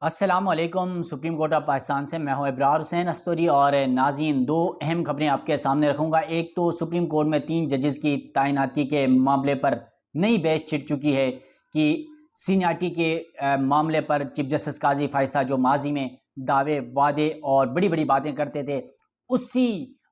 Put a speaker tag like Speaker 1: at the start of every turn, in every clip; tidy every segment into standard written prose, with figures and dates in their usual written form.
Speaker 1: अस्सलामुअलैकुम। Supreme court of Pakistan से मैं हूं इब्रार हुसैन अस्तरी और नाज़रीन, दो अहम खबरें आपके सामने रखूंगा। एक तो सुप्रीम कोर्ट में 3 जजेस की तैनाती के मामले पर नई बहस छिड़ चुकी है कि सीनियरिटी के मामले पर चीफ जस्टिस काजी फायसा जो माजी में दावे वादे और बड़ी बड़ी बातें करते थे, उसी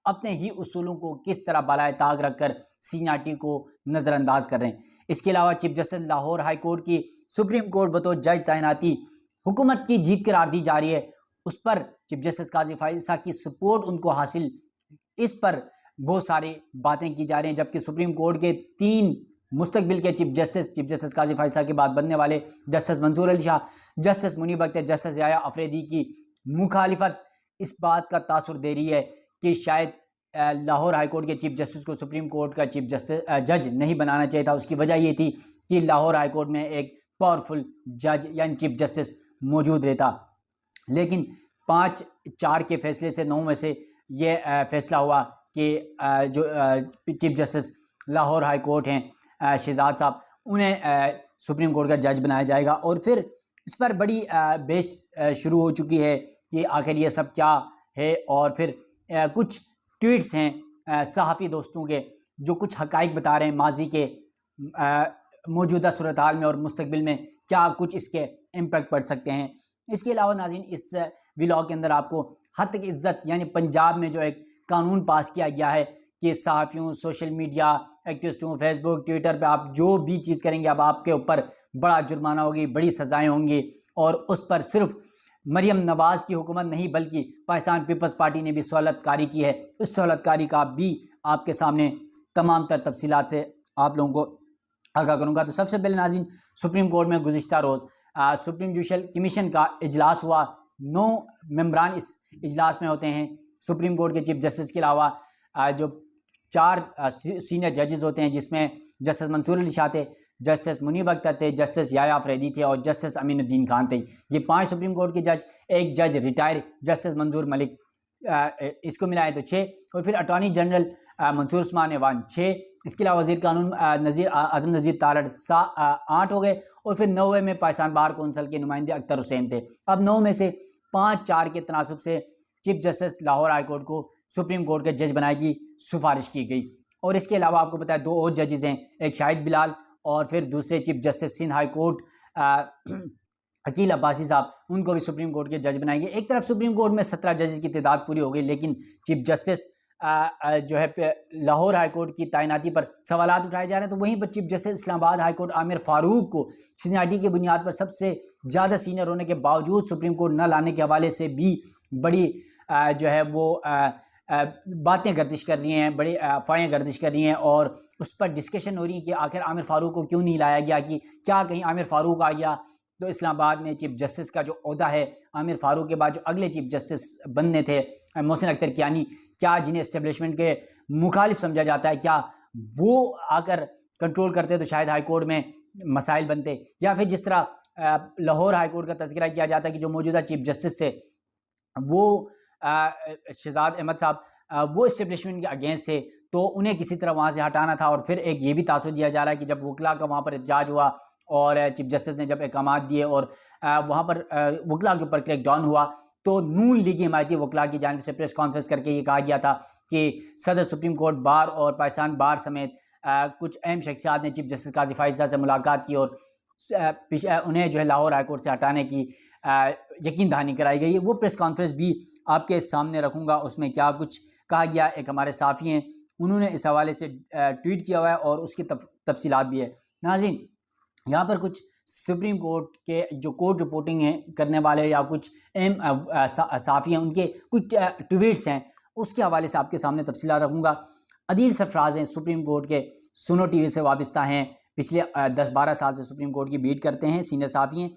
Speaker 1: अपने ही उसूलों को किस तरह बालाए ताक रखकर सीनियरिटी को नज़रअंदाज कर रहे हैं। इसके अलावा chief justice Lahore high court की सुप्रीम कोर्ट बतौर जज तैनाती हुकूमत की जीत करार दी जा रही है। उस पर चीफ जस्टिस काजी फायसा की सपोर्ट उनको हासिल, इस पर बहुत सारी बातें की जा रही हैं। जबकि सुप्रीम कोर्ट के 3 मुस्तकबिल के चीफ जस्टिस काजी फायसा के बाद बनने वाले Justice Mansoor Ali Shah, justice Munib Akhtar, Justice Yahya Afridi की मुखालिफत इस बात का तासुर दे रही है कि शायद लाहौर हाई कोर्ट के चीफ जस्टिस को सुप्रीम कोर्ट का चीफ जस्टिस जज नहीं बनाना चाहिए था। उसकी वजह ये थी कि लाहौर हाई कोर्ट में एक पावरफुल जज यानी चीफ जस्टिस मौजूद रहता। लेकिन 5-4 के फैसले से 9 में से ये फैसला हुआ कि जो chief justice Lahore high court हैं शहजाद साहब, उन्हें सुप्रीम कोर्ट का जज बनाया जाएगा। और फिर इस पर बड़ी बहस शुरू हो चुकी है कि आखिर ये सब क्या है। और फिर कुछ ट्वीट्स हैं सहाफ़ी दोस्तों के जो कुछ हक़ाइक़ बता रहे हैं माजी के मौजूदा सूरत हाल में और मुस्तकबिल में क्या कुछ इसके इम्पैक्ट पड़ सकते हैं। इसके अलावा नाज़रीन, इस व्लॉग के अंदर आपको हद तक इज़्ज़त यानी पंजाब में जो एक कानून पास किया गया है कि सहाफ़ियों, सोशल मीडिया एक्टिविस्टों, फेसबुक, ट्विटर पे आप जो भी चीज़ करेंगे अब आपके ऊपर बड़ा जुर्माना होगी, बड़ी सज़ाएँ होंगी। और उस पर सिर्फ मरियम नवाज़ की हुकूमत नहीं बल्कि पाकिस्तान पीपल्स पार्टी ने भी सहूलतकारी की है। इस सहूलतकारी का भी आपके सामने तमाम तर तफसीलात से आप लोगों को आगाह करूँगा। तो सबसे पहले नाज़रीन, सुप्रीम कोर्ट में गुज़िश्ता रोज़ सुप्रीम जुडिशल कमीशन का इजलास हुआ। 9 मेंबरान इस इजलास में होते हैं। सुप्रीम कोर्ट के चीफ जस्टिस के अलावा जो 4 सीनियर जजेस होते हैं, जिसमें जस्टिस मंसूर अली शाह थे, जस्टिस मुनीब अख्तर थे, जस्टिस याया अफरीदी थे और जस्टिस अमीनुद्दीन खान थे। ये 5 सुप्रीम कोर्ट के जज, एक जज रिटायर जस्टिस मंजूर मलिक, इसको मिलाए तो 6। और फिर अटॉर्नी जनरल मंसूर उस्मान ऐवान 6। इसके अलावा वज़ीर कानून आज़म नज़ीर तारड़ 8 हो गए। और फिर 9वें में पाकिस्तान बार कौंसिल के नुमाइंदे अख्तर हुसैन थे। अब 9 में से 5-4 के तनासब से chief justice Lahore high court को सुप्रीम कोर्ट के जज बनाने की सिफारिश की गई। और इसके अलावा आपको पता है 2 और जजेस हैं, एक शाहिद बिलाल और फिर दूसरे chief justice Sindh high court Aqeel Abbasi साहब, उनको भी सुप्रीम कोर्ट के जज बनाएंगे। एक तरफ सुप्रीम कोर्ट में 17 जजेस की तादाद पूरी हो गई, लेकिन चीफ जस्टिस जो है लाहौर हाई कोर्ट की तैनाती पर सवालात उठाए जा रहे हैं। तो वहीं पर chief justice Islamabad high court Aamir Farooq को सीनियरिटी की बुनियाद पर सबसे ज़्यादा सीनियर होने के बावजूद सुप्रीम कोर्ट न लाने के हवाले से भी बड़ी जो है वो बातें गर्दिश कर रही हैं, बड़ी अफवाहें गर्दिश कर रही हैं। और उस पर डिस्कशन हो रही है कि आखिर आमिर फारूक को क्यों नहीं लाया गया, कि क्या कहीं आमिर फारूक आ गया तो इस्लामाबाद में चीफ जस्टिस का जो ओहदा है, आमिर फारूक के बाद जो अगले चीफ जस्टिस बनने थे मोहसिन अख्तर कियानी, क्या जिन्हें इस्टेब्लिशमेंट के मुखालिफ समझा जाता है, क्या वो आकर कंट्रोल करते तो शायद हाई कोर्ट में मसाइल बनते। या फिर जिस तरह लाहौर हाई कोर्ट का तज़किरा किया जाता है कि जो मौजूदा चीफ जस्टिस से वो शहजाद अहमद साहब, वो इस्टेब्लिशमेंट के अगेंस्ट थे, तो उन्हें किसी तरह वहाँ से हटाना था। और फिर एक ये भी तासुर दिया जा रहा है कि जब वकला का वहाँ पर एहतजाज हुआ और चीफ जस्टिस ने जब अहकाम दिए और वहाँ पर वकला के ऊपर क्रैकडाउन हुआ, तो नून लीगी हिमायती वकला की जानिब से प्रेस कॉन्फ्रेंस करके ये कहा गया था कि सदर सुप्रीम कोर्ट बार और पाकिस्तान बार समेत कुछ अहम शख्सियात ने चीफ जस्टिस काजी फायसा से मुलाकात की और उन्हें जो है लाहौर हाई कोर्ट से हटाने की यकीन दहानी कराई गई है। वो प्रेस कॉन्फ्रेंस भी आपके सामने रखूँगा, उसमें क्या कुछ कहा गया। एक हमारे साफ़ी हैं, उन्होंने इस हवाले से ट्वीट किया हुआ है और उसकी तफसीलात भी है। नाज़रीन, यहाँ पर कुछ सुप्रीम कोर्ट के जो कोर्ट रिपोर्टिंग है करने वाले या कुछ अहम साफ़ी हैं, उनके कुछ ट्वीट्स हैं, उसके हवाले से आपके सामने तफसीलात रखूँगा। अदील सरफराज हैं, सुप्रीम कोर्ट के सुनो टीवी से वाबस्ता हैं, पिछले 10-12 साल से सुप्रीम कोर्ट की बीट करते हैं, सीनियर साफ़ी हैं।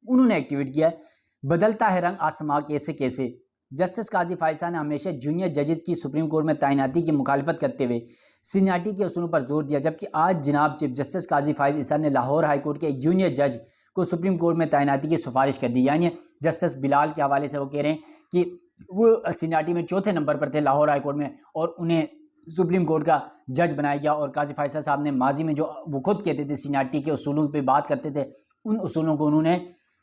Speaker 1: उन्होंने एक ट्वीट किया है, बदलता है रंग आसमां कैसे कैसे। जस्टिस काजी फायसा ने हमेशा जूनियर जजेस की सुप्रीम कोर्ट में तैनाती की मुखालफत करते हुए सीनियरिटी के उसूलों पर जोर दिया, जबकि आज जनाब चीफ जस्टिस काजी फायसा ने लाहौर हाई कोर्ट के एक जूनियर जज को सुप्रीम कोर्ट में तैनाती की सिफारिश कर दी। यानी जस्टिस बिलाल के हवाले से वो कह रहे हैं कि वो सीनियरिटी में 4थे नंबर पर थे लाहौर हाई कोर्ट में और उन्हें सुप्रीम कोर्ट का जज बनाया गया। और काजी फायसा साहब ने माजी में जो वो खुद कहते थे सीनियरिटी के उसूलों पे बात करते थे, उन उसूलों को उन्होंने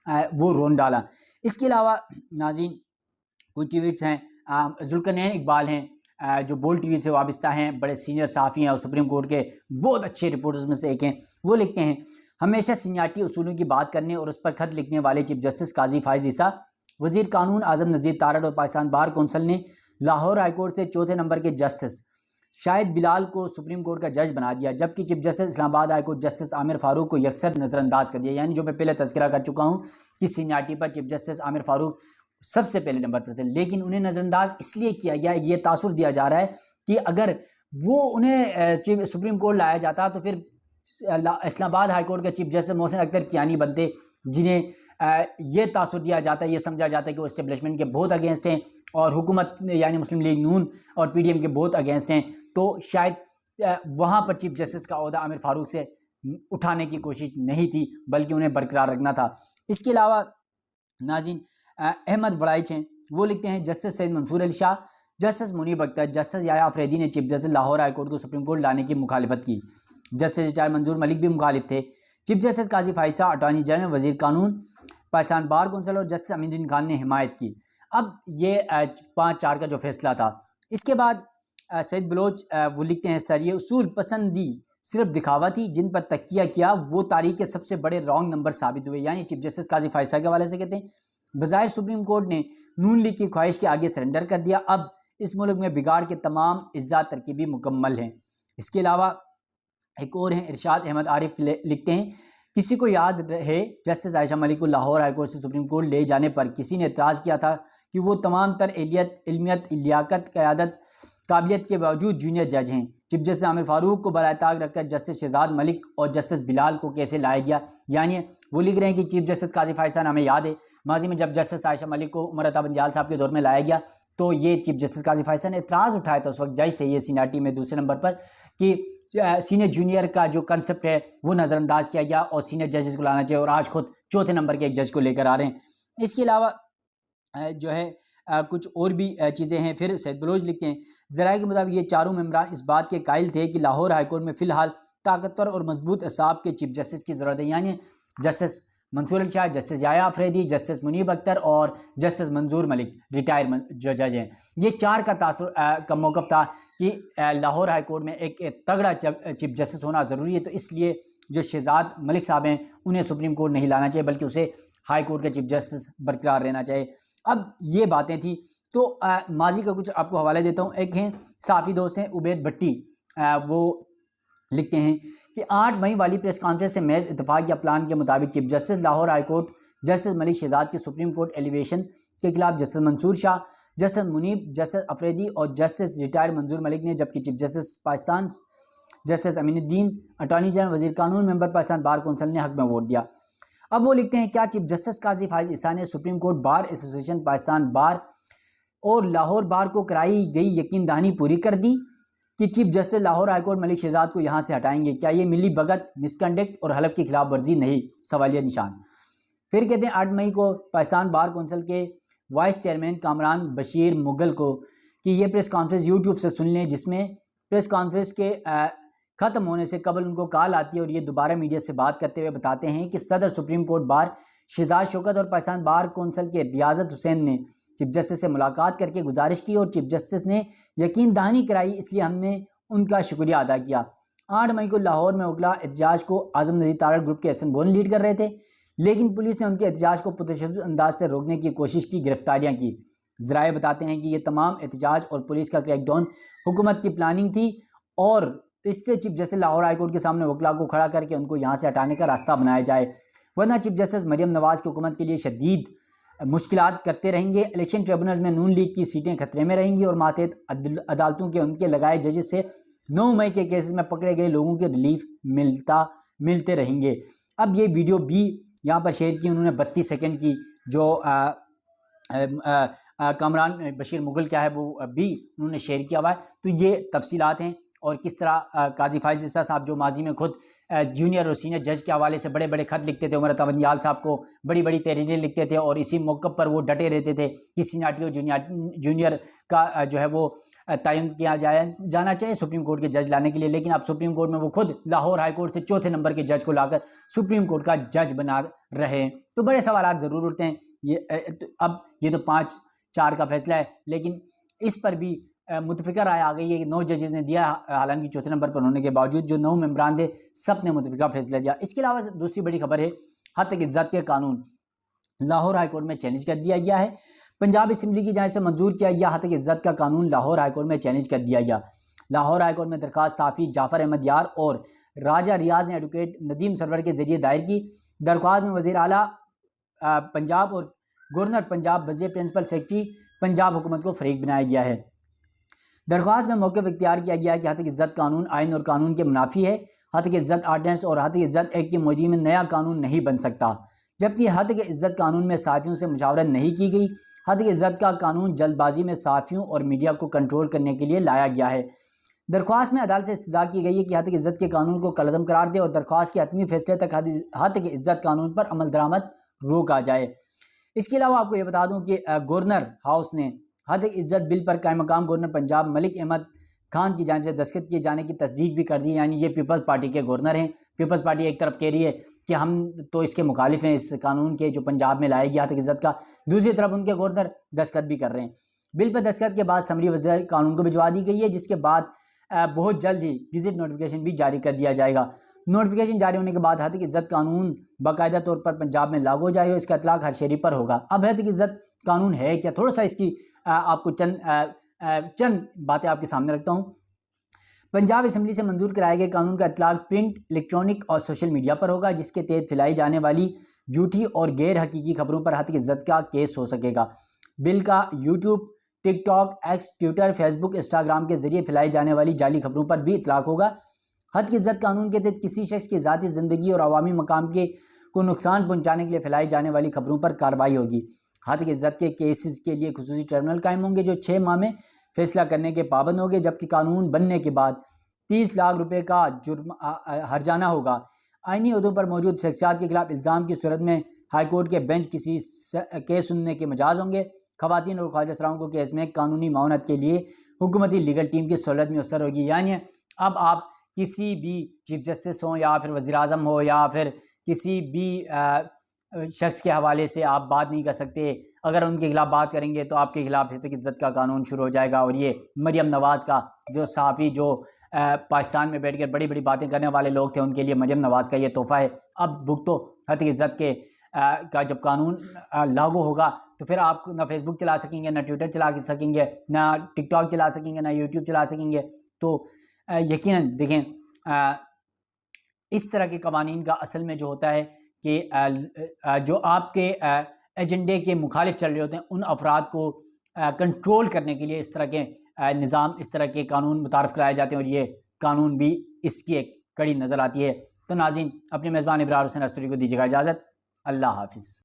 Speaker 1: वो रोन डाला। इसके अलावा नाज़रीन कुछ ट्वीट्स हैं, जुल्करनैन इकबाल हैं जो बोल्ड टीवी से वाबस्ता हैं, बड़े सीनियर साफ़ी हैं और सुप्रीम कोर्ट के बहुत अच्छे रिपोर्टर्स में से एक हैं। वो लिखते हैं, हमेशा सीनियरिटी उसूलों की बात करने और उस पर खत लिखने वाले चीफ जस्टिस काजी फाइज ईसा, वजीर कानून आज़म नज़ीर तारड़ और पाकिस्तान बार कौंसिल ने लाहौर हाईकोर्ट से चौथे नंबर के जस्टिस शाहिद बिलाल को सुप्रीम कोर्ट का जज बना दिया, जबकि chief justice Islamabad high court justice Aamir Farooq को यकसर नज़रअंदाज कर दिया। यानी जो मैं पहले तज़किरा कर चुका हूँ कि सीनियरिटी पर चीफ जस्टिस आमिर फारूक सबसे पहले नंबर पर थे, लेकिन उन्हें नज़रअंदाज इसलिए किया गया, ये तासुर दिया जा रहा है कि अगर वो उन्हें सुप्रीम कोर्ट लाया जाता तो फिर इस्लामाबाद हाईकोर्ट के चीफ जस्टिस मोहसिन अख्तर कियानी बनते, जिन्हें ये तासुर दिया जाता है, ये समझा जाता है कि वो इस्टेब्लिशमेंट के बहुत अगेंस्ट हैं और हुकूमत यानी मुस्लिम लीग नून और PDM के बहुत अगेंस्ट हैं। तो शायद वहाँ पर चीफ जस्टिस का ओहदा आमिर फारूक से उठाने की कोशिश नहीं थी, बल्कि उन्हें बरकरार रखना था। इसके अलावा नाज़रीन अहमद वड़ाइच हैं, वो लिखते हैं, Justice Syed Mansoor Ali Shah, justice Munib Akhtar, Justice Yahya Afridi ने चीफ जस्टिस लाहौर हाईकोर्ट को सुप्रीम कोर्ट लाने की मुखालिफत की। जस्टिस रिटायर मंजूर मलिक भी मुखालिफ थे। चीफ जस्टिस काजी फाइसा, अटॉर्नी जनरल, वजीर कानून, पाकिस्तान बार कौंसिल और जस्टिस अमीनुद्दीन खान ने हिमायत की। अब ये 5-4 का जो फैसला था। इसके बाद सैयद बलोच वो लिखते हैं, सर ये उसूल पसंदी सिर्फ दिखावा थी, जिन पर तकिया किया वो तारीख के सबसे बड़े रॉन्ग नंबर साबित हुए। यानी चीफ जस्टिस काजी फाइसा के हवाले से कहते हैं, बज़ाहिर सुप्रीम कोर्ट ने नून लीग की ख्वाहिश के आगे सरेंडर कर दिया, अब इस मुल्क में बिगाड़ के तमाम इज्जा तरकीबी मुकम्मल हैं। इसके अलावा एक और हैं, इरशाद अहमद आरिफ लिखते हैं, किसी को याद रहे जस्टिस आयशा मलिक को लाहौर हाईकोर्ट से सुप्रीम कोर्ट ले जाने पर किसी ने एतराज़ किया था कि वो तमाम तर एलियत, इल्मियत, लियाकत, क़यादत, काबिलियत के बावजूद जूनियर जज हैं। चीफ जस्टिस आमिर फारूक को बराए ताक रखकर जस्टिस शहजाद मलिक और जस्टिस बिलाल को कैसे लाया गया। यानी वो लिख रहे हैं कि चीफ जस्टिस काजी फाइसा, हमें याद है माजी में जब जस्टिस आयशा मलिक को उमर अता बंदियाल साहब के दौर में लाया गया तो ये चीफ जस्टिस काजी फाइसा ने एतराज़ उठाया था, उस वक्त जज थे ये सीनियरिटी में दूसरे नंबर पर, कि सीनियर जूनियर का जो कंसेप्ट है वो नज़रअंदाज किया गया और सीनियर जजेस को लाना चाहिए, और आज खुद चौथे नंबर के एक जज को लेकर आ रहे हैं। इसके अलावा जो है कुछ और भी चीज़ें हैं। फिर सैयद बलोच लिखते हैं, ज़राए के मुताबिक ये चारों मेंबरान इस बात के कायल थे कि लाहौर हाईकोर्ट में फ़िलहाल ताकतवर और मजबूत असाब के चीफ जस्टिस की ज़रूरत है। यानी Justice Mansoor Ali Shah, Justice Yahya Afridi, Justice Munib Akhtar और जस्टिस मंजूर मलिक रिटायर जो जज हैं, ये 4 का तासुर का मौक़िफ़ था कि लाहौर हाईकोर्ट में एक तगड़ा चीफ जस्टिस होना ज़रूरी है। तो इसलिए जो शहजाद मलिक साहब हैं उन्हें सुप्रीम कोर्ट नहीं लाना चाहिए, बल्कि उसे हाई कोर्ट का चीफ जस्टिस बरकरार रहना चाहिए। अब ये बातें थी। तो माजी का कुछ आपको हवाले देता हूँ। एक हैं साफ़ी दोस्त हैं उबैद भट्टी, वो लिखते हैं कि 8 मई वाली प्रेस कॉन्फ्रेंस से महज इत्तेफाक या प्लान के मुताबिक chief justice Lahore high court justice Malik Shahzad की सुप्रीम कोर्ट एलिवेशन के खिलाफ justice Mansoor Shah, justice Munib, justice Afridi और जस्टिस रिटायर मंजूर मलिक ने, जबकि chief justice Pakistan justice Aminuddin, attorney general, वजीर कानून, मेंबर पाकिस्तान बार कौंसिल ने हक में वोट दिया। अब वो लिखते हैं, क्या चीफ जस्टिस काजी फाइज ईसा ने Supreme Court Bar Association, Pakistan Bar और लाहौर बार को कराई गई यकीन दहानी पूरी कर दी कि chief justice Lahore high court Malik Shahzad को यहाँ से हटाएंगे? क्या ये मिली भगत, मिसकंडक्ट और हलफ की खिलाफ वर्जी नहीं? सवालिया निशान। फिर कहते हैं 8 मई को पाकिस्तान बार कौंसिल के वाइस चेयरमैन कामरान बशीर मुगल को कि ये प्रेस कॉन्फ्रेंस यूट्यूब से सुन लें, जिसमें प्रेस कॉन्फ्रेंस के ख़त्म होने से कबल उनको कॉल आती है और ये दोबारा मीडिया से बात करते हुए बताते हैं कि सदर सुप्रीम कोर्ट बार शहजाद शौकत और पाकिस्तान बार कौंसिल के रियाजत हुसैन ने चीफ जस्टिस से मुलाकात करके गुजारिश की और चीफ जस्टिस ने यकीन दहानी कराई, इसलिए हमने उनका शुक्रिया अदा किया। 8 मई को लाहौर में उगला एहतजाज को आज़म नज़ीर तारड़ ग्रुप के एहसन बोन लीड कर रहे थे, लेकिन पुलिस ने उनके एहतजाज को पुरतशद्दुद अंदाज से रोकने की कोशिश की, गिरफ्तारियाँ की। ज़राए बताते हैं कि ये तमाम एहतजाज और पुलिस का क्रैकडाउन हुकूमत की प्लानिंग थी और इससे चीफ जस्टिस लाहौर हाईकोर्ट के सामने वकला को खड़ा करके उनको यहाँ से हटाने का रास्ता बनाया जाए, वरना चीफ जस्टिस मरियम नवाज़ की हुकूमत के लिए शदीद मुश्किलात करते रहेंगे। इलेक्शन ट्रिब्यूनल में नून लीग की सीटें खतरे में रहेंगी और मातहत अदालतों के उनके लगाए जजेस से 9 मई के केसेस में पकड़े गए लोगों के रिलीफ मिलते रहेंगे। अब ये वीडियो भी यहाँ पर शेयर की उन्होंने 32 सेकंड की, जो कामरान बशीर मुगल क्या है वो भी उन्होंने शेयर किया हुआ है। तो ये तफसीलात हैं और किस तरह काजी फाइज ईसा साहब जो माजी में खुद जूनियर और सीनियर जज के हवाले से बड़े बड़े खत लिखते थे, उमर अता बंदियाल साहब को बड़ी बड़ी तहरीरें लिखते थे और इसी मौक़े पर वो डटे रहते थे कि सीनियरिटी और जूनियर का जो है वो तयन किया जाना चाहिए सुप्रीम कोर्ट के जज लाने के लिए। लेकिन अब सुप्रीम कोर्ट में वो खुद लाहौर हाई कोर्ट से चौथे नंबर के जज को लाकर सुप्रीम कोर्ट का जज बना रहे हैं। तो बड़े सवाल ज़रूर उठते हैं। अब ये तो 5-4 का फैसला है, लेकिन इस पर भी मुतफिका राय आ गई है कि 9 जजेस ने दिया, हालांकि चौथे नंबर पर होने के बावजूद जो 9 मेंबरान थे सब ने मुतफिका फैसला दिया। इसके अलावा दूसरी बड़ी खबर है, हत्या इज्जत के कानून लाहौर हाई कोर्ट में चैलेंज कर दिया गया है। पंजाब असम्बली की जानिब से मंजूर किया गया हत्या इज्जत का कानून लाहौर हाई कोर्ट में चैलेंज कर दिया गया। लाहौर हाई कोर्ट में दरखास्त साफ़ी जाफ़र अहमद यार और राजा रियाज ने एडवोकेट नदीम सरवर के जरिए दायर की। दरख्वास्त में वज़ीर आला पंजाब और गवर्नर पंजाब वज़ीर प्रिंसिपल सेक्रेटरी पंजाब हुकूमत को फरीक बनाया गया है। दरख्वास्त में मौक़िफ़ इख्तियार किया गया है कि हत्या इज्जत कानून आइन और कानून के मुनाफी है। हत्या इज्जत आर्डिनेंस और हत्या इज्जत एक्ट की मौजूदगी में नया कानून नहीं बन सकता, जबकि हत्या इज्जत कानून में सहाफ़ियों से मुशावरत नहीं की गई। हत्या इज्जत का कानून जल्दबाजी में सहाफ़ियों और मीडिया को कंट्रोल करने के लिए लाया गया है। दरख्वास्त में अदालत से इस्तदा की गई है कि हत्या इज्जत के कानून को कलअदम करार दे और दरख्वास्त के हतमी फैसले तक हत्या इज्जत कानून पर अमल दरामद रोका जाए। इसके अलावा आपको ये बता दूं कि गवर्नर हाउस ने हत्या इज्जत बिल पर कायम मकाम गवर्नर पंजाब मलिक अहमद खान की जानिब से दस्तखत किए जाने की तस्दीक भी कर दी। यानी ये पीपल्स पार्टी के गवर्नर हैं। पीपल्स पार्टी एक तरफ कह रही है कि हम तो इसके मुखालिफ हैं, इस कानून के जो पंजाब में लाया गया हत्या इज्जत का, दूसरी तरफ उनके गवर्नर दस्तखत भी कर रहे हैं। बिल पर दस्तखत के बाद समरी वज़ीर कानून को भिजवा दी गई है, जिसके बाद बहुत जल्द ही गेजेट नोटिफिकेशन भी जारी कर दिया जाएगा। नोटिफिकेशन जारी होने के बाद हत्या इज्जत कानून बाकायदा तौर पर पंजाब में लागू हो जाएगा और इसका इतलाक हर शहरी पर होगा। अब हत्या इज्जत कानून है क्या, थोड़ा सा इसकी आपको चंद बातें आपके सामने रखता हूँ। पंजाब असम्बली से मंजूर कराए गए कानून का इतलाक प्रिंट, इलेक्ट्रॉनिक और सोशल मीडिया पर होगा, जिसके तहत फैलाई जाने वाली झूठी और गैर हकीकी खबरों पर हत्या इज्जत का केस हो सकेगा। बिल का YouTube, TikTok, x, Twitter, Facebook, Instagram के जरिए फैलाई जाने वाली जाली खबरों पर भी इतलाक होगा। हत्या इज्जत कानून के तहत किसी शख्स की ज़ाती ज़िंदगी और अवामी मकाम को नुकसान पहुँचाने के लिए फैलाई जाने वाली खबरों पर कार्रवाई होगी। हत्या इज्जत के केसेस के लिए खुसूसी ट्रिब्यूनल कायम होंगे जो 6 माह में फैसला करने के पाबंद होंगे, जबकि कानून बनने के बाद 30 लाख रुपए का जुर्म हर्जाना होगा। आईनी ओहदों पर मौजूद शख्सियात के खिलाफ इल्ज़ाम की सूरत में हाईकोर्ट के बेंच किसी केस सुनने के मजाज होंगे। खवातीन और ख्वाजा सराओं को केस में कानूनी मावनत के लिए हुकूमती लीगल टीम की सहूलत मुयस्सर होगी। यानी अब आप किसी भी चीफ जस्टिस हो या फिर वज़ीर आज़म हो या फिर किसी भी शख्स के हवाले से आप बात नहीं कर सकते। अगर उनके खिलाफ बात करेंगे तो आपके खिलाफ हत्या इज्जत का कानून शुरू हो जाएगा। और ये मरियम नवाज़ का जो सहाफ़ी जो पाकिस्तान में बैठकर बड़ी बड़ी बातें करने वाले लोग थे, उनके लिए मरियम नवाज़ का ये तोहफ़ा है। अब भुगतो हत्या इज्जत के का जब कानून लागू होगा तो फिर आप ना फेसबुक चला सकेंगे, ना ट्विटर चला सकेंगे, ना टिकटॉक चला सकेंगे, ना यूट्यूब चला सकेंगे। तो यकीनन देखें इस तरह के कवानीन का असल में जो होता है कि जो आपके एजेंडे के मुखालिफ चल रहे होते हैं उन अफराद को कंट्रोल करने के लिए इस तरह के निज़ाम, इस तरह के कानून मुतारफ़ कराए जाते हैं और ये कानून भी इसकी एक कड़ी नज़र आती है। तो नाज़रीन, अपने मेज़बान इब्रार हुसैन अस्तरी को दीजिएगा इजाज़त। अल्लाह हाफ़िज़।